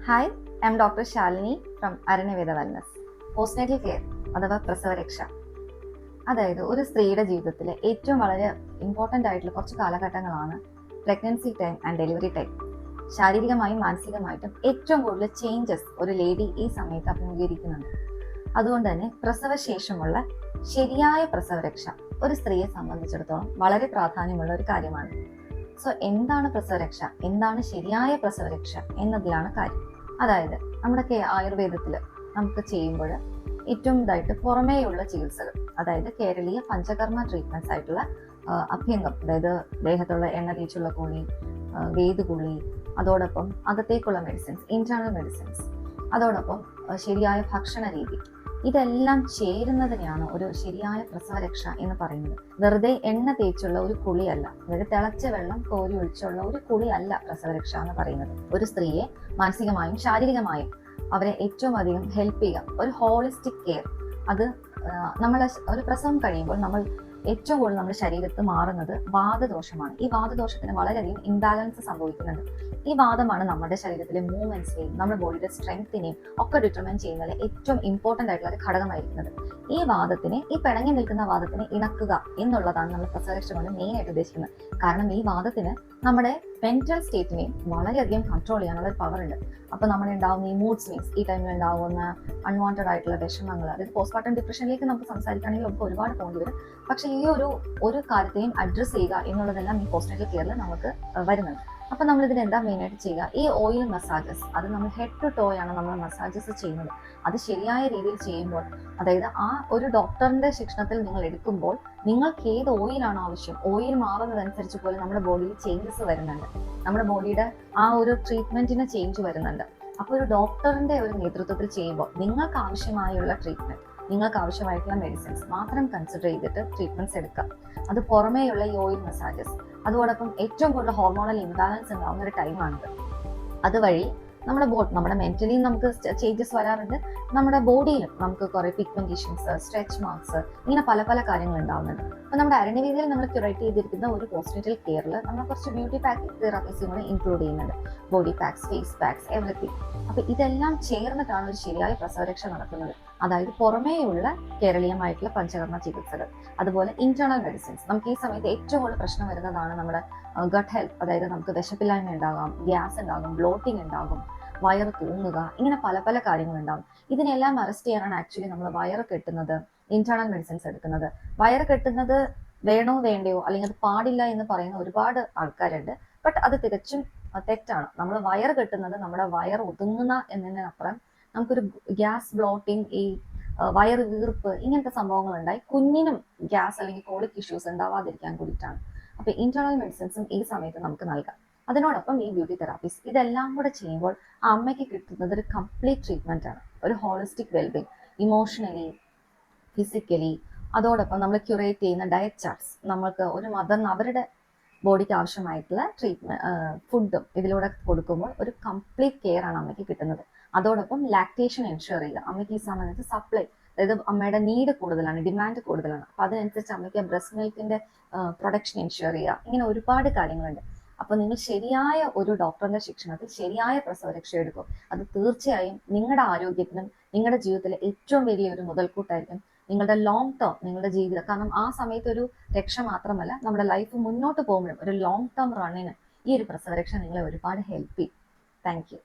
Hi, I am doctor Shalini from Aranyaveda wellness. Postnatal care അഥവാ പ്രസവരക്ഷ, അതായത് ഒരു സ്ത്രീയുടെ ജീവിതത്തിലെ ഏറ്റവും വളരെ ഇമ്പോർട്ടൻ്റ് ആയിട്ടുള്ള കുറച്ച് കാലഘട്ടങ്ങളാണ് pregnancy time and delivery time. ശാരീരികമായും മാനസികമായിട്ടും ഏറ്റവും കൂടുതൽ ചേഞ്ചസ് ഒരു ലേഡി ഈ സമയത്ത് അഭിമുഖീകരിക്കുന്നുണ്ട്. അതുകൊണ്ട് തന്നെ പ്രസവശേഷമുള്ള ശരിയായ പ്രസവരക്ഷ ഒരു സ്ത്രീയെ സംബന്ധിച്ചിടത്തോളം വളരെ പ്രാധാന്യമുള്ള ഒരു കാര്യമാണ്. സോ എന്താണ് പ്രസവരക്ഷ, എന്താണ് ശരിയായ പ്രസവരക്ഷ എന്നതിലാണ് കാര്യം. അതായത് നമ്മുടെ ആയുർവേദത്തിൽ നമുക്ക് ചെയ്യുമ്പോൾ ഏറ്റവും ഇതായിട്ട് പുറമേയുള്ള ചികിത്സകൾ, അതായത് കേരളീയ പഞ്ചകർമ്മ ട്രീറ്റ്മെന്റ്സ് ആയിട്ടുള്ള അഭ്യംഗം, അതായത് ദേഹത്തുള്ള എണ്ണ തേച്ചുള്ള കുളി, വേദുകുളി, അതോടൊപ്പം അകത്തേക്കുള്ള മെഡിസിൻസ്, ഇന്റേണൽ മെഡിസിൻസ്, അതോടൊപ്പം ശരിയായ ഭക്ഷണ രീതി, ഇതെല്ലാം ചേരുന്നതിനെയാണ് ഒരു ശരിയായ പ്രസവരക്ഷ എന്ന് പറയുന്നത്. വെറുതെ എണ്ണ തേച്ചുള്ള ഒരു കുളിയല്ല, അതായത് തിളച്ച വെള്ളം കോരി ഒഴിച്ചുള്ള ഒരു കുളിയല്ല പ്രസവരക്ഷ എന്ന് പറയുന്നത്. ഒരു സ്ത്രീയെ മാനസികമായും ശാരീരികമായും അവരെ ഏറ്റവും അധികം ഹെൽപ്പ് ചെയ്യുക ഒരു ഹോളിസ്റ്റിക് കെയർ. അത് നമ്മൾ ഒരു പ്രസവം കഴിയുമ്പോൾ നമ്മൾ ഏറ്റവും കൂടുതൽ നമ്മുടെ ശരീരത്ത് മാറുന്നത് വാതദോഷമാണ്. ഈ വാതദോഷത്തിന് വളരെയധികം ഇംബാലൻസ് സംഭവിക്കുന്നുണ്ട്. ഈ വാദമാണ് നമ്മുടെ ശരീരത്തിലെ മൂവ്മെന്റ്സിനെയും നമ്മുടെ ബോഡിയുടെ സ്ട്രെങ്ത്തിനെയും ഒക്കെ ഡിറ്റർമൈൻ ചെയ്യുന്നതിൽ ഏറ്റവും ഇമ്പോർട്ടൻ്റ് ആയിട്ടുള്ള ഒരു ഘടകമായിരിക്കുന്നത്. ഈ വാദത്തിനെ, ഈ പിണങ്ങി നിൽക്കുന്ന വാദത്തിനെ ഇണക്കുക എന്നുള്ളതാണ് നമ്മൾ പ്രസവരക്ഷ കൊണ്ട് മെയിൻ ആയിട്ട് ഉദ്ദേശിക്കുന്നത്. കാരണം ഈ വാദത്തിന് നമ്മുടെ മെന്റൽ സ്റ്റേറ്റിനെയും വളരെയധികം കൺട്രോൾ ചെയ്യാനുള്ള ഒരു പവർ ഉണ്ട്. അപ്പൊ നമ്മളുണ്ടാവുന്ന ഈ മൂഡ് സ്വിങ്സ്, ഈ ടൈമിൽ ഉണ്ടാവുന്ന അൺവാണ്ടഡ് ആയിട്ടുള്ള വിഷമങ്ങൾ, അതായത് പോസ്റ്റ്മോർട്ടം ഡിപ്രഷനിലേക്ക് നമുക്ക് സംസാരിക്കുകയാണെങ്കിൽ നമുക്ക് ഒരുപാട് പോകേണ്ടി വരും. പക്ഷെ ഈ ഒരു കാര്യത്തെയും അഡ്രസ് ചെയ്യുക എന്നുള്ളതെല്ലാം ഈ പോസ്റ്റ്നേറ്റൽ കെയറിൽ നമുക്ക് വരുന്നുണ്ട്. അപ്പൊ നമ്മൾ ഇതിന് എന്താ മെയിൻ ആയിട്ട് ചെയ്യുക? ഈ ഓയിൽ മസാജസ്, അത് നമ്മൾ ഹെഡ് ടു ടോ ആണ് നമ്മൾ മസാജസ് ചെയ്യുന്നത്. അത് ശരിയായ രീതിയിൽ ചെയ്യുമ്പോൾ, അതായത് ആ ഒരു ഡോക്ടറിന്റെ ശിക്ഷണത്തിൽ നിങ്ങൾ എടുക്കുമ്പോൾ നിങ്ങൾക്ക് ഏത് ഓയിലാണോ ആവശ്യം, ഓയിൽ മാറുന്നതനുസരിച്ച് പോലെ നമ്മുടെ ബോഡിയിൽ ചേഞ്ചസ് വരുന്നുണ്ട്. നമ്മുടെ ബോഡിയുടെ ആ ഒരു ട്രീറ്റ്മെന്റിന് ചേഞ്ച് വരുന്നുണ്ട്. അപ്പോൾ ഒരു ഡോക്ടറിന്റെ ഒരു നേതൃത്വത്തിൽ ചെയ്യുമ്പോൾ നിങ്ങൾക്ക് ആവശ്യമായുള്ള ട്രീറ്റ്മെന്റ്, നിങ്ങൾക്ക് ആവശ്യമായിട്ടുള്ള മെഡിസിൻസ് മാത്രം കൺസിഡർ ചെയ്തിട്ട് ട്രീറ്റ്മെന്റ്സ് എടുക്കുക. അത് പുറമേയുള്ള ഈ ഓയിൽ മസാജസ്, അതോടൊപ്പം ഏറ്റവും കൂടുതൽ ഹോർമോണൽ ഇംബാലൻസ് ഉണ്ടാകുന്ന ഒരു ടൈമാണിത്. അതുവഴി നമ്മുടെ മെന്റലിയും നമുക്ക് ചേഞ്ചസ് വരാറുണ്ട്, നമ്മുടെ ബോഡിയിലും നമുക്ക് കുറെ പിഗ്മെന്റേഷൻസ്, സ്ട്രെച്ച് മാർക്സ്, ഇങ്ങനെ പല പല കാര്യങ്ങൾ ഉണ്ടാവുന്നുണ്ട്. അപ്പൊ നമ്മുടെ അരണ്യവേദിയിൽ നമ്മൾ ക്യൂറേറ്റ് ചെയ്തിരിക്കുന്ന ഒരു പോസ്റ്റ്നേറ്റൽ കെയറിൽ നമ്മൾ കുറച്ച് ബ്യൂട്ടി പാക്ക് തെറാപ്പീസും കൂടെ ഇൻക്ലൂഡ് ചെയ്യുന്നുണ്ട്. Body packs, face packs, everything. അപ്പൊ ഇതെല്ലാം ചേർന്നിട്ടാണ് ഒരു ശരിയായ പ്രസവരക്ഷ നടക്കുന്നത്. അതായത് പുറമേയുള്ള കേരളീയമായിട്ടുള്ള പഞ്ചകർമ്മ ചികിത്സകൾ, അതുപോലെ ഇന്റേണൽ മെഡിസിൻസ്. നമുക്ക് ഈ സമയത്ത് ഏറ്റവും കൂടുതൽ പ്രശ്നം വരുന്നതാണ് നമ്മുടെ ഗട്ട് ഹെൽത്ത്, അതായത് നമുക്ക് വിശപ്പില്ലായ്മ ഉണ്ടാകാം, ഗ്യാസ് ഉണ്ടാകും, ബ്ലോട്ടിംഗ് ഉണ്ടാകും, വയറ് തൂങ്ങുക, ഇങ്ങനെ പല പല കാര്യങ്ങളുണ്ടാകും. ഇതിനെല്ലാം അറസ്റ്റ് ചെയ്യാനാണ് ആക്ച്വലി നമ്മൾ വയറ് കെട്ടുന്നത്, ഇന്റേണൽ മെഡിസിൻസ് എടുക്കുന്നത്. വയറ് കെട്ടുന്നത് വേണോ വേണ്ടയോ, അല്ലെങ്കിൽ അത് പാടില്ല എന്ന് പറയുന്ന ഒരുപാട് ആൾക്കാരുണ്ട്. ബട്ട് അത് തികച്ചും തെറ്റാണ്. നമ്മൾ വയറ് കെട്ടുന്നത് നമ്മുടെ വയർ ഒതുങ്ങുന്ന എന്നതിനപ്പുറം നമുക്കൊരു ഗ്യാസ് ബ്ലോട്ടിംഗ്, ഈ വയറ് വീർപ്പ്, ഇങ്ങനത്തെ സംഭവങ്ങൾ ഉണ്ടായി കുഞ്ഞിനും ഗ്യാസ് അല്ലെങ്കിൽ കോളിക് ഇഷ്യൂസ് ഉണ്ടാവാതിരിക്കാൻ കൂടിയിട്ടാണ്. അപ്പൊ ഇന്റേണൽ മെഡിസിൻസും ഈ സമയത്ത് നമുക്ക് നൽകാം. അതിനോടൊപ്പം ഈ ബ്യൂട്ടി തെറാപ്പീസ്, ഇതെല്ലാം കൂടെ ചെയ്യുമ്പോൾ ആ അമ്മയ്ക്ക് കിട്ടുന്നത് ഒരു കംപ്ലീറ്റ് ട്രീറ്റ്മെന്റ് ആണ്, ഒരു ഹോളിസ്റ്റിക് വെൽബീങ്, ഇമോഷണലി, ഫിസിക്കലി. അതോടൊപ്പം നമ്മൾ ക്യൂറേറ്റ് ചെയ്യുന്ന ഡയറ്റ് ചാർട്ട്സ്, നമുക്ക് ഒരു മദറിന് അവരുടെ ബോഡിക്ക് ആവശ്യമായിട്ടുള്ള ഫുഡും ഇതിലൂടെ കൊടുക്കുമ്പോൾ ഒരു കംപ്ലീറ്റ് കെയർ ആണ് അമ്മയ്ക്ക് കിട്ടുന്നത്. അതോടൊപ്പം ലാക്ടേഷൻ എൻഷുർ ചെയ്യുക. അമ്മയ്ക്ക് ഈ സമയത്ത് സപ്ലൈ, അതായത് അമ്മയുടെ നീഡ് കൂടുതലാണ്, ഡിമാൻഡ് കൂടുതലാണ്. അപ്പൊ അതിനനുസരിച്ച് അമ്മയ്ക്ക് ബ്രസ്റ്റ് മിൽക്കിന്റെ പ്രൊഡക്ഷൻ എൻഷുർ ചെയ്യുക. ഇങ്ങനെ ഒരുപാട് കാര്യങ്ങളുണ്ട്. അപ്പൊ നിങ്ങൾ ശരിയായ ഒരു ഡോക്ടറിന്റെ ശിക്ഷണത്തിൽ ശരിയായ പ്രസവരക്ഷ എടുക്കും. അത് തീർച്ചയായും നിങ്ങളുടെ ആരോഗ്യത്തിനും നിങ്ങളുടെ ജീവിതത്തിലെ ഏറ്റവും വലിയൊരു മുതൽക്കൂട്ടായിരിക്കും. നിങ്ങളുടെ ലോങ് ടേം, നിങ്ങളുടെ ജീവിതം, കാരണം ആ സമയത്ത് ഒരു രക്ഷ മാത്രമല്ല, നമ്മുടെ ലൈഫ് മുന്നോട്ട് പോകുമ്പോഴും ഒരു ലോങ് ടേം റണ്ണിന് ഈ ഒരു പ്രസവരക്ഷ നിങ്ങളെ ഒരുപാട് ഹെൽപ്പ് ചെയ്യും. Thank you.